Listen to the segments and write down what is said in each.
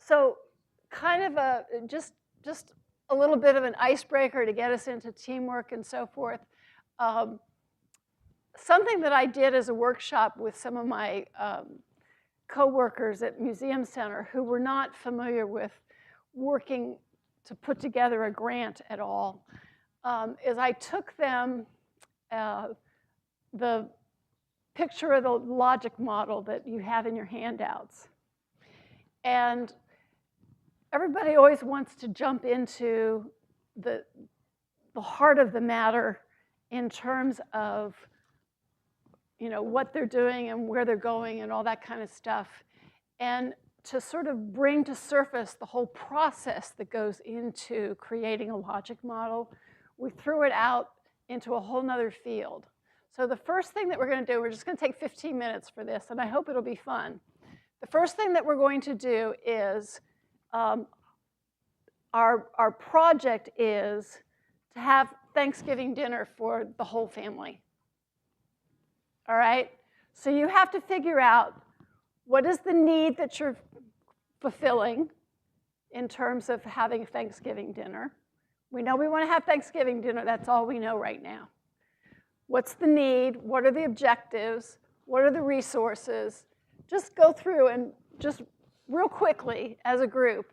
So kind of just a little bit of an icebreaker to get us into teamwork and so forth. Something that I did as a workshop with some of my co-workers at Museum Center who were not familiar with working to put together a grant at all, is I took them the picture of the logic model that you have in your handouts. And everybody always wants to jump into the heart of the matter in terms of, you know, what they're doing and where they're going and all that kind of stuff. And to sort of bring to surface the whole process that goes into creating a logic model, we threw it out into a whole nother field. So the first thing that we're going to do, we're just going to take 15 minutes for this, and I hope it'll be fun. The first thing that we're going to do is, our project is to have Thanksgiving dinner for the whole family. All right? So you have to figure out what is the need that you're fulfilling in terms of having Thanksgiving dinner. We know we want to have Thanksgiving dinner. That's all we know right now. What's the need? What are the objectives? What are the resources? Just go through and just real quickly as a group,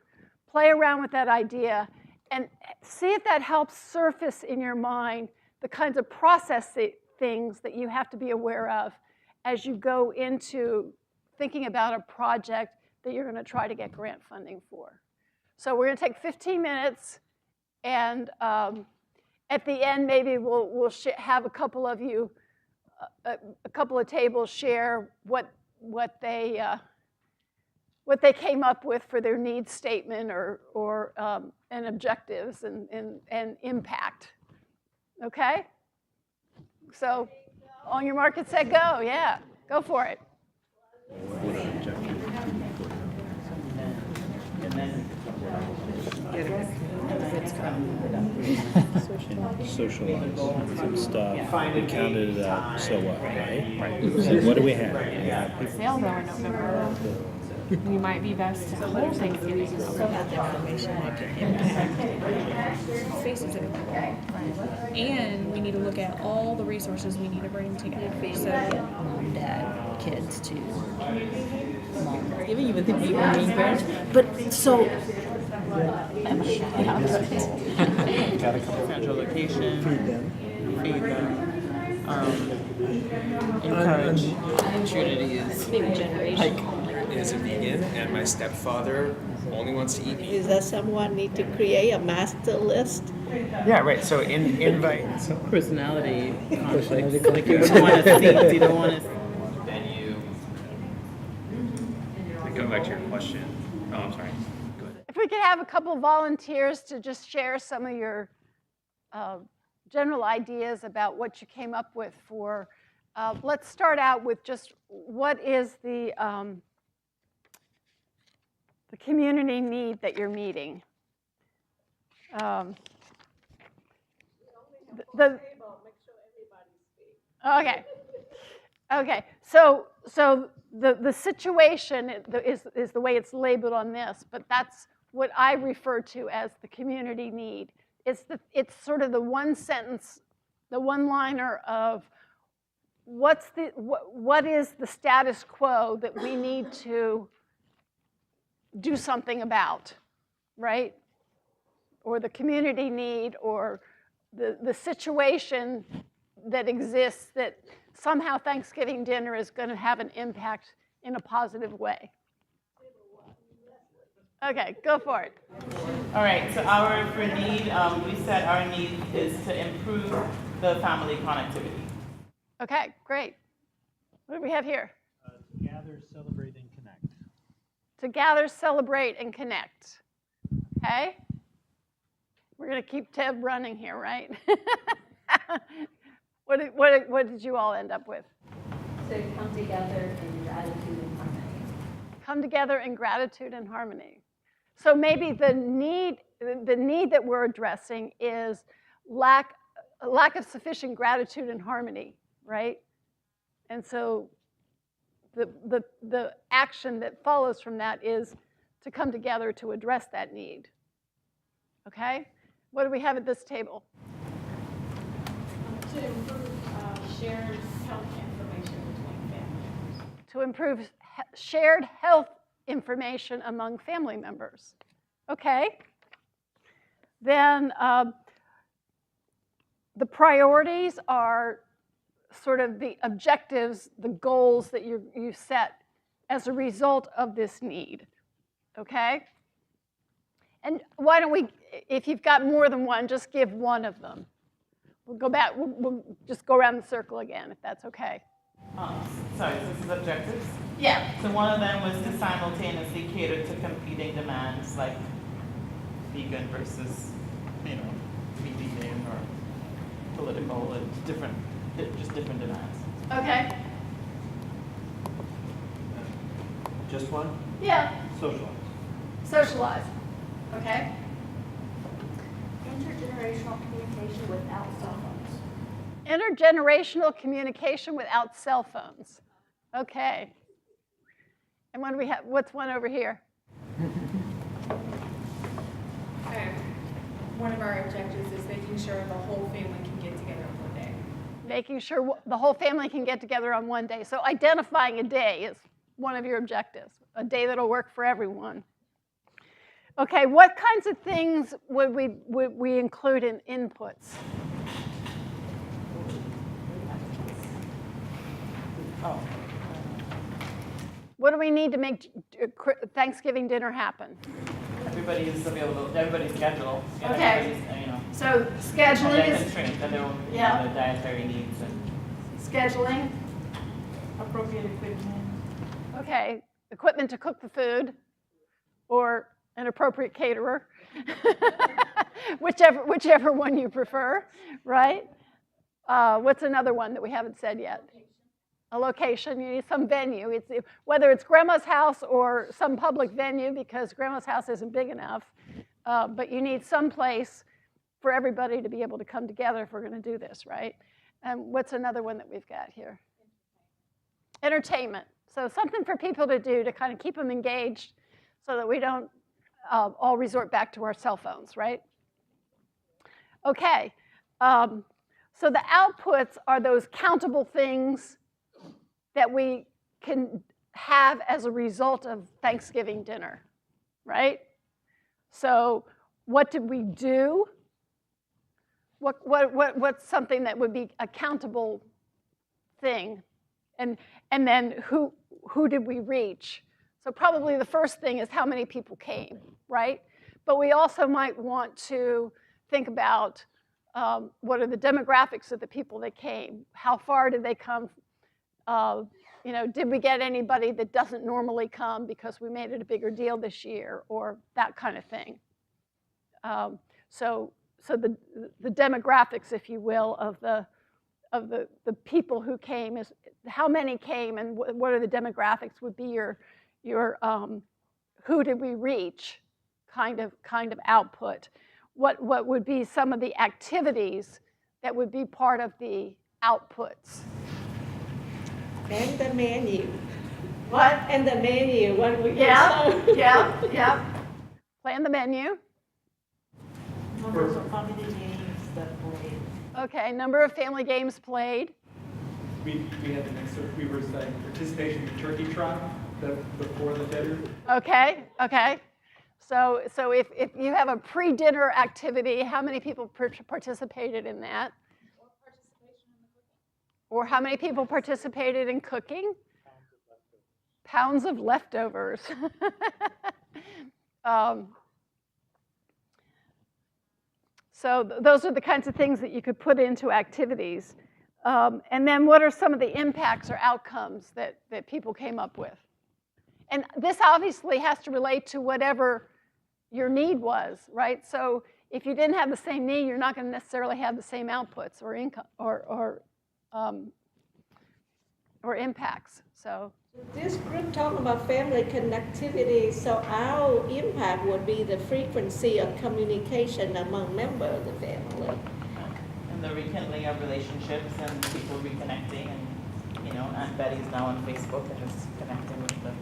play around with that idea and see if that helps surface in your mind the kinds of process things that you have to be aware of as you go into thinking about a project that you're going to try to get grant funding for. So we're going to take 15 minutes, and at the end, maybe we'll have a couple of you, a couple of tables share what they came up with for their needs statement or and objectives and impact. Okay? So on your mark, get set, go. Yeah, go for it. Socialize some stuff. We counted it out. So what, right? So what do we have? Sale though in November. You might be best to hold Thanksgiving. So that the information that can impact faces of people. Right. And we need to look at all the resources we need to bring together. So Mom, dad, kids to mom. Even the people being parents. But so Got a couple central location. Feed them. Encourage opportunities. maybe generation. Is a vegan, and my stepfather only wants to eat meat. Is that someone need to create a master list? Yeah, right. So invite Personality conflict. like you don't want to see. You don't want to. Venue. Going back to your question. Oh, I'm sorry. Go ahead. If we could have a couple volunteers to just share some of your general ideas about what you came up with for, let's start out with just what is the community need that you're meeting. Okay. So the situation is the way it's labeled on this, but that's what I refer to as the community need. It's sort of the one sentence, the one-liner of what is the status quo that we need to do something about, right? Or the community need, or the situation that exists that somehow Thanksgiving dinner is going to have an impact in a positive way. Okay, go for it. All right, so for need, we said our need is to improve the family connectivity. Okay, great. What do we have here? To gather, celebrate, and connect. To gather, celebrate, and connect. Okay? We're going to keep Ted running here, right? What did you all end up with? So come together in gratitude and harmony. Come together in gratitude and harmony. So maybe the need that we're addressing is lack of sufficient gratitude and harmony, right? And so the action that follows from that is to come together to address that need. Okay? What do we have at this table? To improve shared health information between families. To improve shared health information among family members. Okay? Then the priorities are sort of the objectives, the goals that you set as a result of this need. Okay? And why don't we, if you've got more than one, just give one of them. We'll go back, we'll just go around the circle again, if that's okay. Sorry, this is objectives? Yeah. So one of them was to simultaneously cater to competing demands like vegan versus, meat eating or political, just different demands. Okay. Just one? Yeah. Socialize. Socialize. Okay. Intergenerational communication without cell phones. Intergenerational communication without cell phones. Okay. And what do we have? What's one over here? One of our objectives is making sure the whole family can get together on one day. Making sure the whole family can get together on one day. So identifying a day is one of your objectives, a day that'll work for everyone. Okay, what kinds of things would we include in inputs? What do we need to make Thanksgiving dinner happen? Everybody's available, everybody's schedule. And Okay. everybody's, So scheduling and is constraints and their own Yeah. their dietary needs and scheduling. appropriate equipment. Okay, equipment to cook the food, or an appropriate caterer, whichever one you prefer, right? What's another one that we haven't said yet? A location. You need some venue. Whether it's grandma's house or some public venue, because grandma's house isn't big enough, but you need some place for everybody to be able to come together if we're going to do this, right? And what's another one that we've got here? Entertainment. So something for people to do to kind of keep them engaged so that we don't all resort back to our cell phones, right? Okay. So the outputs are those countable things that we can have as a result of Thanksgiving dinner, right? So what did we do? What's something that would be a countable thing? And then who did we reach? So probably the first thing is how many people came, right? But we also might want to think about what are the demographics of the people that came? How far did they come? Did we get anybody that doesn't normally come because we made it a bigger deal this year, or that kind of thing? So the demographics, if you will, of the people who came is how many came, and what are the demographics would be your who did we reach kind of output. What would be some of the activities that would be part of the outputs? And the menu. What? And the menu. What we Yeah. Plan the menu. Numbers of family games that played. Okay, number of family games played. We had the next, we were saying participation in turkey trot before the dinner. Okay. So if you have a pre-dinner activity, how many people participated in that? Or how many people participated in cooking? Pounds of leftovers. So those are the kinds of things that you could put into activities. And then what are some of the impacts or outcomes that people came up with? And this obviously has to relate to whatever your need was, right? So if you didn't have the same need, you're not going to necessarily have the same outputs or income or impacts. So this group talking about family connectivity, so our impact would be the frequency of communication among members of the family. And the rekindling of relationships and people reconnecting, and Aunt Betty's now on Facebook and is connecting with them.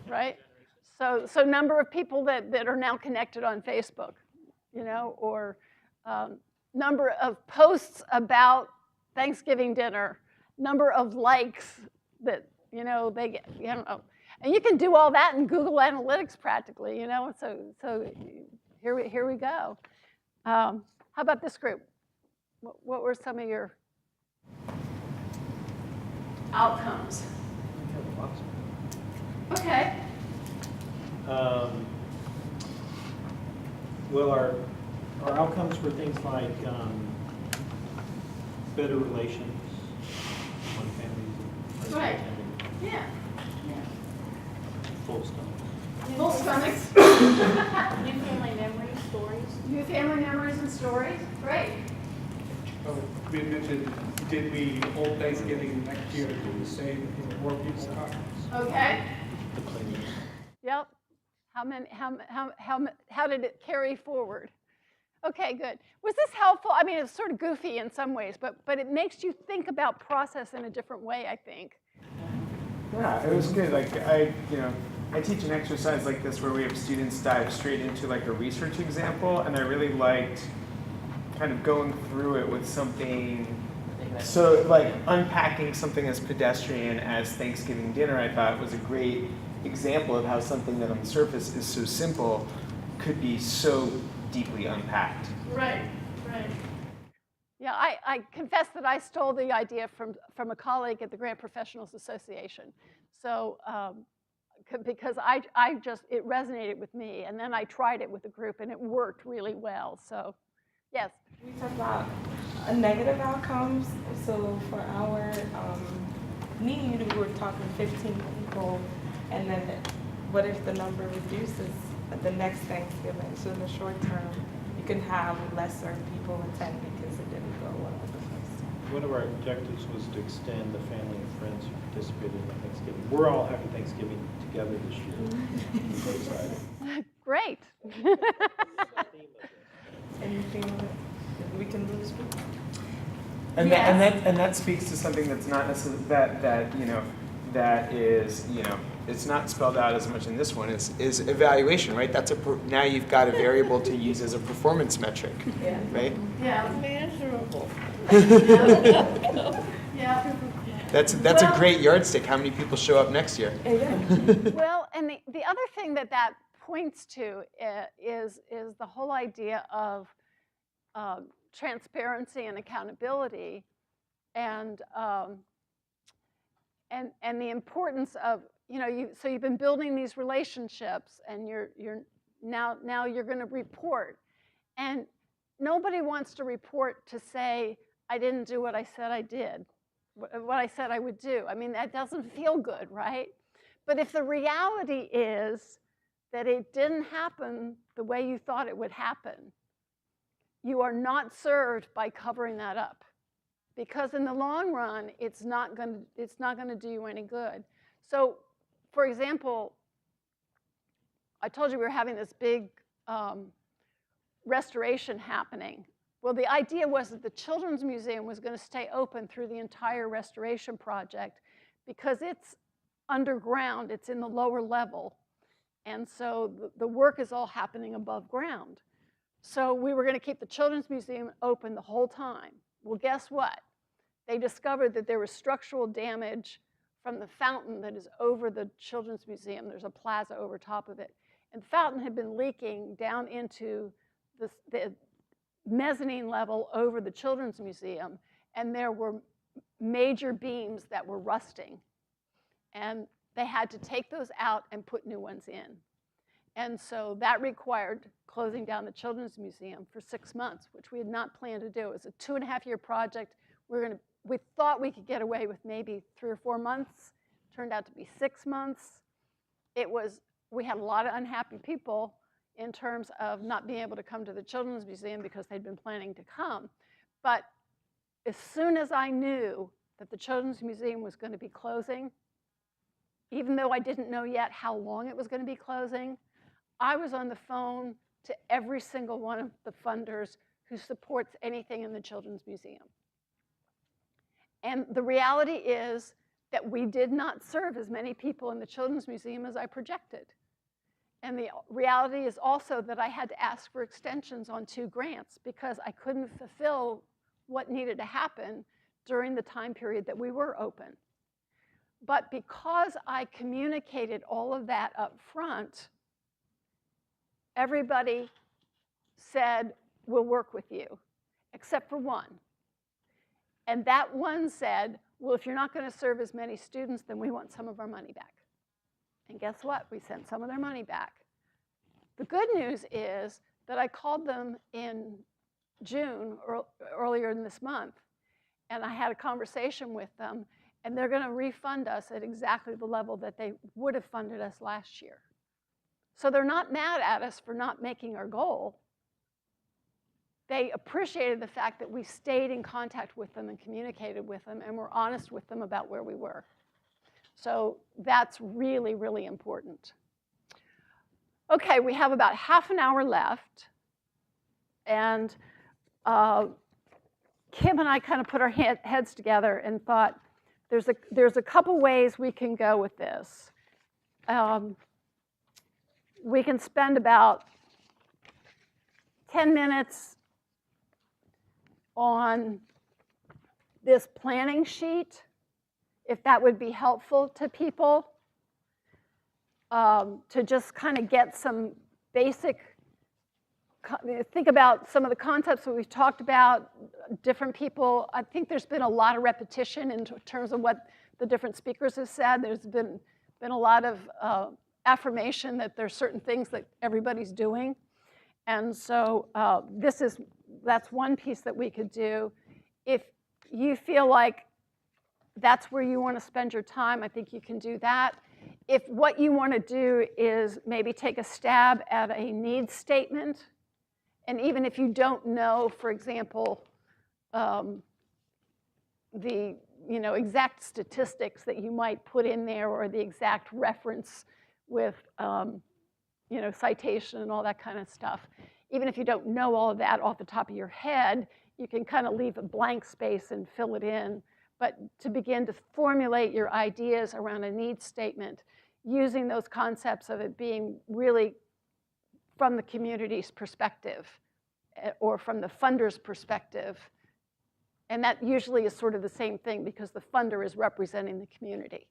right. So number of people that are now connected on Facebook, you know, or number of posts about Thanksgiving dinner, number of likes that, you know, they get, you know. And you can do all that in Google Analytics practically, you know, so here we go. How about this group? What were some of your outcomes? Okay. Well, our outcomes were things like better relations among families. Right. Yeah. Full stomachs. Full stomachs. New family memories, stories. New family memories and stories. Great. Oh, we mentioned, did we hold Thanksgiving next year do the same in more people's homes? Okay. The cleaners. Yep. How did it carry forward? Okay, good. Was this helpful? I mean, it's sort of goofy in some ways, but it makes you think about process in a different way, I think. Yeah, it was good. Like I teach an exercise like this where we have students dive straight into like a research example, and I really liked kind of going through it with something. So like unpacking something as pedestrian as Thanksgiving dinner, I thought was a great example of how something that on the surface is so simple could be so deeply unpacked. Right, right. Yeah, I confess that I stole the idea from a colleague at the Grant Professionals Association. So, because it resonated with me, and then I tried it with a group, and it worked really well. So, yes. We talked about negative outcomes. So for our need, we were talking 15 people, and then what if the number reduces at the next Thanksgiving? So in the short term, you can have lesser people attend because it didn't go well the first time. One of our objectives was to extend the family and friends who participated in the Thanksgiving. We're all having Thanksgiving together this year. I'm so excited. Great. Anything that we can lose people? And Yes. that speaks to something that's not necessarily that is it's not spelled out as much in this one is evaluation, right? That's now you've got a variable to use as a performance metric, Yeah. right? Yeah. Measurable. Yeah. That's a great yardstick. How many people show up next year? Well, and the other thing that points to is the whole idea of transparency and accountability, and the importance of so you've been building these relationships, and you're now you're going to report, and nobody wants to report to say I didn't do what I said I did, what I said I would do. I mean, that doesn't feel good, right? But if the reality is that it didn't happen the way you thought it would happen, you are not served by covering that up, because in the long run, it's not going to do you any good. So, for example, I told you we were having this big restoration happening. Well, the idea was that the Children's Museum was going to stay open through the entire restoration project because it's underground, it's in the lower level, and so the work is all happening above ground. So we were going to keep the Children's Museum open the whole time. Well, guess what? They discovered that there was structural damage from the fountain that is over the Children's Museum. There's a plaza over top of it. And the fountain had been leaking down into the mezzanine level over the Children's Museum, and there were major beams that were rusting. And they had to take those out and put new ones in. And so that required closing down the Children's Museum for 6 months, which we had not planned to do. It was a 2.5-year project. We thought we could get away with maybe 3 or 4 months. Turned out to be 6 months. We had a lot of unhappy people in terms of not being able to come to the Children's Museum because they'd been planning to come. But as soon as I knew that the Children's Museum was going to be closing, even though I didn't know yet how long it was going to be closing, I was on the phone to every single one of the funders who supports anything in the Children's Museum. And the reality is that we did not serve as many people in the Children's Museum as I projected. And the reality is also that I had to ask for extensions on 2 grants because I couldn't fulfill what needed to happen during the time period that we were open. But because I communicated all of that up front, everybody said, we'll work with you, except for one. And that one said, well, if you're not going to serve as many students, then we want some of our money back. And guess what? We sent some of their money back. The good news is that I called them in June, or earlier in this month, and I had a conversation with them, and they're going to refund us at exactly the level that they would have funded us last year. So they're not mad at us for not making our goal. They appreciated the fact that we stayed in contact with them and communicated with them and were honest with them about where we were. So that's really, really important. Okay, we have about half an hour left. And Kim and I kind of put our heads together and thought, there's a couple ways we can go with this. We can spend about 10 minutes on this planning sheet, if that would be helpful to people, to just kind of get some basic, think about some of the concepts that we've talked about, different people. I think there's been a lot of repetition in terms of what the different speakers have said. There's been a lot of affirmation that there's certain things that everybody's doing. And so that's one piece that we could do. If you feel like that's where you want to spend your time, I think you can do that. If what you want to do is maybe take a stab at a needs statement, and even if you don't know, for example, the exact statistics that you might put in there or the exact reference with citation and all that kind of stuff, even if you don't know all of that off the top of your head, you can kind of leave a blank space and fill it in. But to begin to formulate your ideas around a needs statement, using those concepts of it being really from the community's perspective or from the funder's perspective. And that usually is sort of the same thing because the funder is representing the community.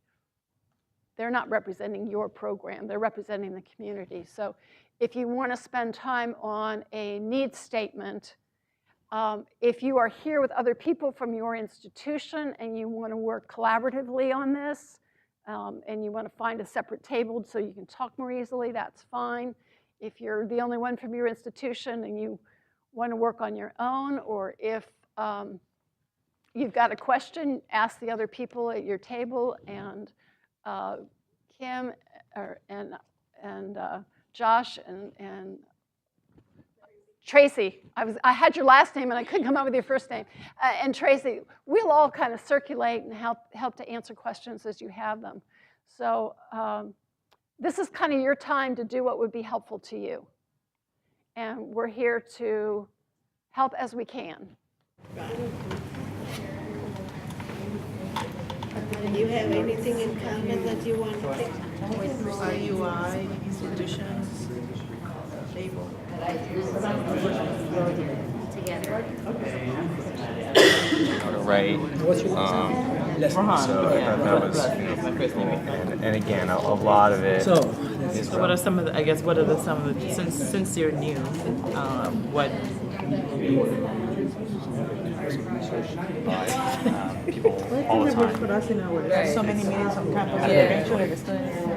They're not representing your program, they're representing the community. So if you want to spend time on a needs statement, if you are here with other people from your institution and you want to work collaboratively on this, and you want to find a separate table so you can talk more easily, that's fine. If you're the only one from your institution and you want to work on your own, or if you've got a question, ask the other people at your table, and Kim and Josh and Tracy, I had your last name and I couldn't come up with your first name, and Tracy, we'll all kind of circulate and help to answer questions as you have them. So this is kind of your time to do what would be helpful to you. And we're here to help as we can. Do you have anything in common that you want to pick? With IUI institutions, able. Together. Right. So that was, and again, a lot of it. So what are some of the, I guess, what are some of the, since you're new, what? People all the time. There's so many meetings on campus.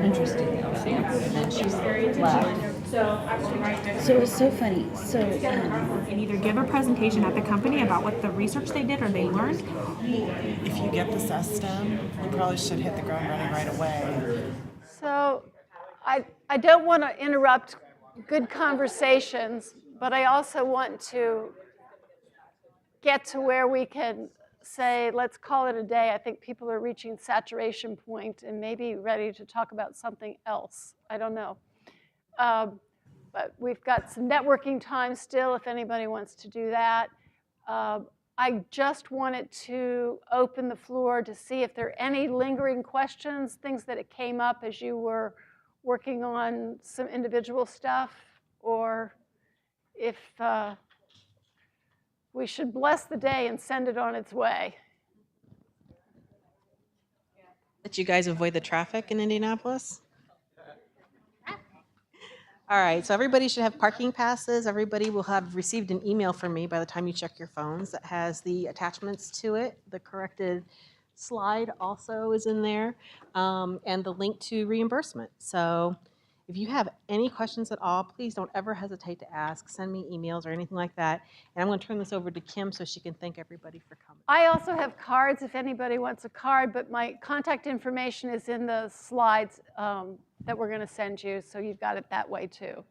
Interesting. And then she's left. So it's so funny. So And either give a presentation at the company about what the research they did or they learned. If you get the SESTEM, you probably should hit the ground running right away. So I don't want to interrupt good conversations, but I also want to get to where we can say, let's call it a day. I think people are reaching saturation point and maybe ready to talk about something else. I don't know. But we've got some networking time still if anybody wants to do that. I just wanted to open the floor to see if there are any lingering questions, things that came up as you were working on some individual stuff, or if we should bless the day and send it on its way. Let you guys avoid the traffic in Indianapolis. All right, so everybody should have parking passes. Everybody will have received an email from me by the time you check your phones that has the attachments to it. The corrected slide also is in there, and the link to reimbursement. So if you have any questions at all, please don't ever hesitate to ask. Send me emails or anything like that. And I'm going to turn this over to Kim so she can thank everybody for coming. I also have cards if anybody wants a card, but my contact information is in the slides that we're going to send you, so you've got it that way too.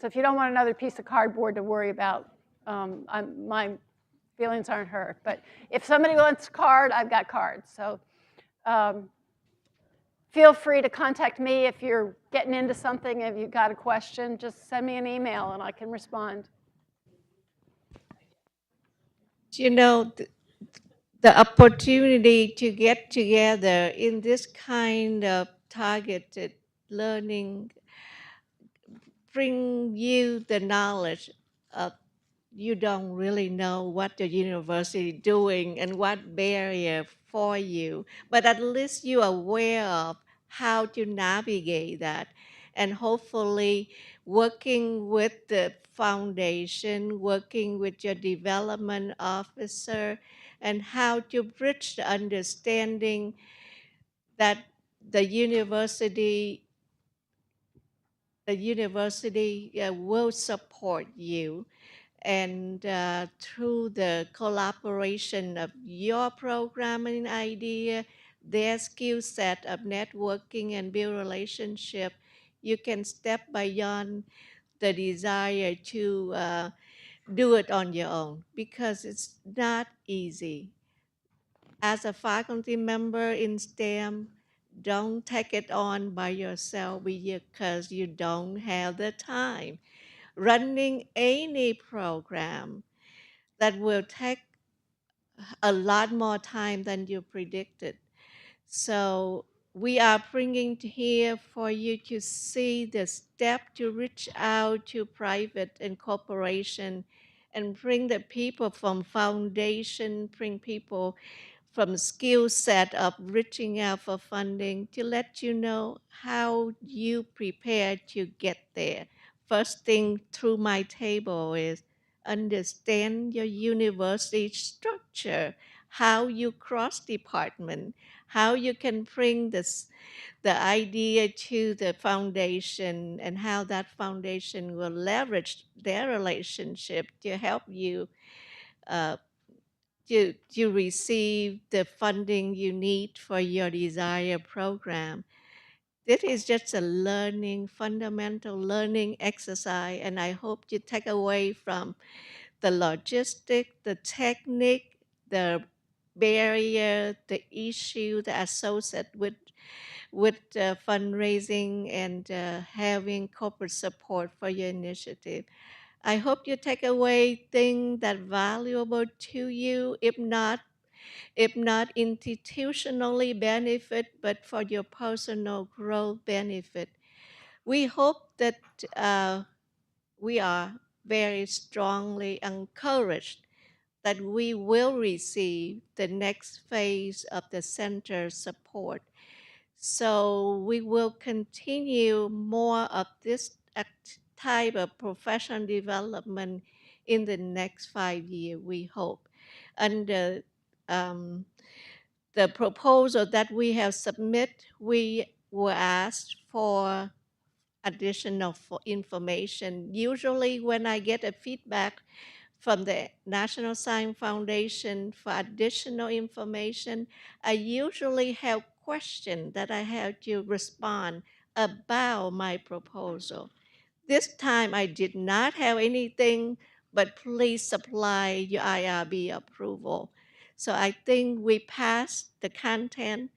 So if you don't want another piece of cardboard to worry about, my feelings aren't hurt. But if somebody wants a card, I've got cards. So feel free to contact me if you're getting into something. If you've got a question, just send me an email and I can respond. You know, the opportunity to get together in this kind of targeted learning bring you the knowledge of you don't really know what the university doing and what barrier for you, but at least you are aware of how to navigate that. And hopefully working with the foundation, working with your development officer, and how to bridge the understanding that the university will support you, and through the collaboration of your programming idea, their skill set of networking and build relationship, you can step beyond the desire to do it on your own, because it's not easy. As a faculty member in STEM, don't take it on by yourself because you don't have the time. Running any program that will take a lot more time than you predicted. So we are bringing here for you to see the step to reach out to private and corporation and bring the people from foundation, bring people from skill set of reaching out for funding to let you know how you prepare to get there. First thing through my table is understand your university structure, how you cross department, how you can bring this, the idea to the foundation, and how that foundation will leverage their relationship to help you to receive the funding you need for your desired program. This is just a learning, fundamental learning exercise, and I hope you take away from the logistic, the technique, the barrier, the issue that associated with fundraising and having corporate support for your initiative. I hope you take away things that valuable to you, if not institutionally benefit, but for your personal growth benefit. We hope that we are very strongly encouraged that we will receive the next phase of the center support. So we will continue more of this type of professional development in the next 5 years, we hope. Under the proposal that we have submitted, we were asked for additional information. Usually when I get a feedback from the National Science Foundation for additional information, I usually have questions that I have to respond about my proposal. This time I did not have anything, but please supply your IRB approval. So I think we passed the content,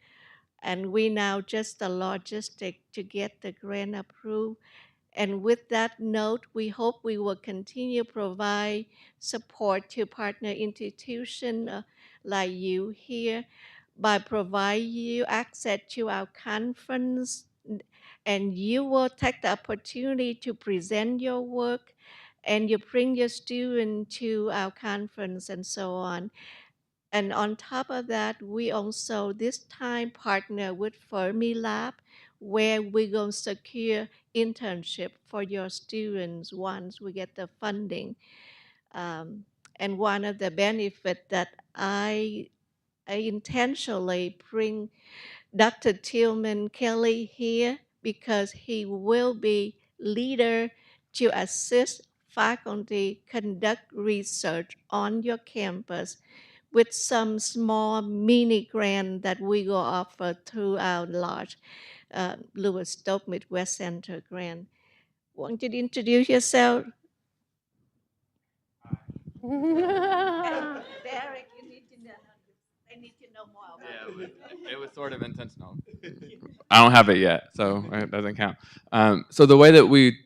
and we now just the logistic to get the grant approved. And with that note, we hope we will continue to provide support to partner institutions like you here by providing you access to our conference and you will take the opportunity to present your work, and you bring your student to our conference and so on. And on top of that, we also this time partner with Fermilab, where we're going to secure internship for your students once we get the funding. Um, and one of the benefits that I intentionally bring Dr. Tillman Kelly here because he will be leader to assist faculty conduct research on your campus with some small mini grant that we will offer through our large Lewis Stokes Midwest Center grant. Want you to introduce yourself? Derek, you need to know. I need to know more about It was sort of intentional. I don't have it yet, so it doesn't count. So the way that we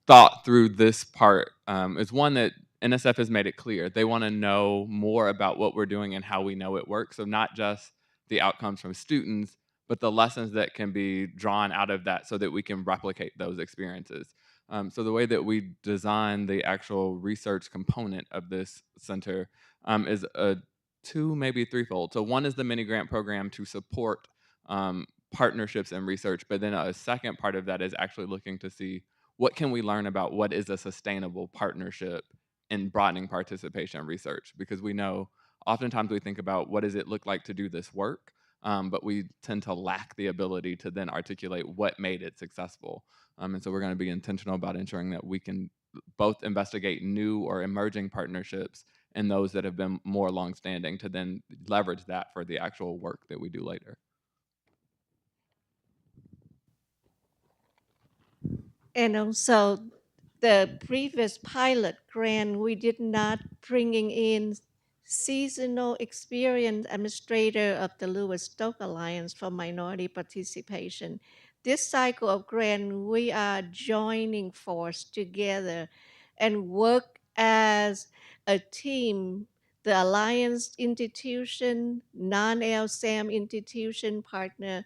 thought through this part is one that NSF has made it clear. They want to know more about what we're doing and how we know it works. So not just the outcomes from students, but the lessons that can be drawn out of that so that we can replicate those experiences. So the way that we design the actual research component of this center is a two, maybe threefold. So one is the mini grant program to support partnerships and research, but then a second part of that is actually looking to see what can we learn about what is a sustainable partnership in broadening participation research, because we know oftentimes we think about what does it look like to do this work, but we tend to lack the ability to then articulate what made it successful. And so we're going to be intentional about ensuring that we can both investigate new or emerging partnerships and those that have been more longstanding to then leverage that for the actual work that we do later. And also, the previous pilot grant, we did not bringing in seasonal experience administrator of the Lewis Stokes Alliance for minority participation. This cycle of grant, we are joining force together and work as a team. The Alliance institution, non-LSAM institution partner,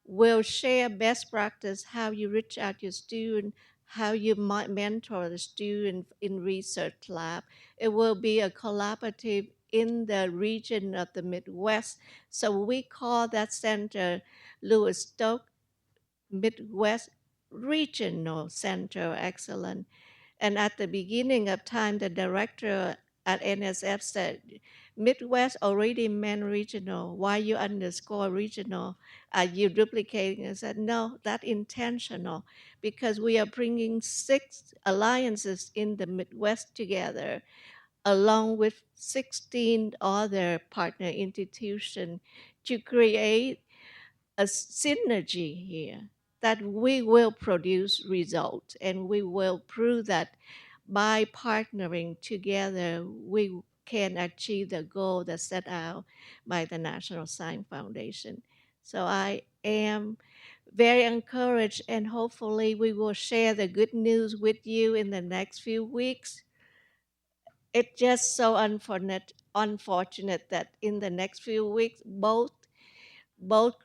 will share best practice, how you reach out your student, how you might mentor the student in research lab. It will be a collaborative in the region of the Midwest. So we call that center Lewis Stokes Midwest Regional Center of Excellence. And at the beginning of time, the director at NSF said, Midwest already meant regional. Why you underscore regional? Are you duplicating? I said, no, that's intentional because we are bringing 6 alliances in the Midwest together along with 16 other partner institutions to create a synergy here that we will produce results, and we will prove that by partnering together we can achieve the goal that's set out by the National Science Foundation. So I am very encouraged, and hopefully we will share the good news with you in the next few weeks. It's just so unfortunate that in the next few weeks both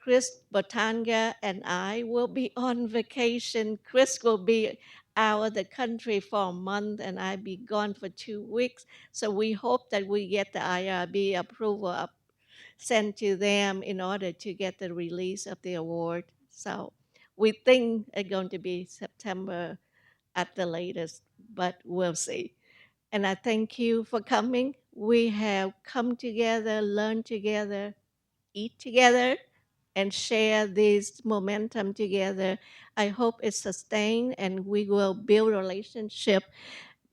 Chris Botanga and I will be on vacation. Chris will be out of the country for a month and I'll be gone for 2 weeks. So we hope that we get the IRB approval sent to them in order to get the release of the award. So we think it's going to be September at the latest, but we'll see. And I thank you for coming. We have come together, learned together, eat together, and share this momentum together. I hope it's sustained and we will build a relationship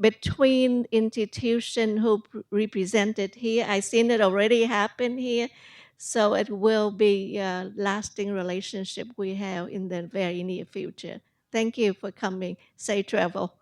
between institutions who represented here. I've seen it already happen here. So it will be a lasting relationship we have in the very near future. Thank you for coming. Safe travel.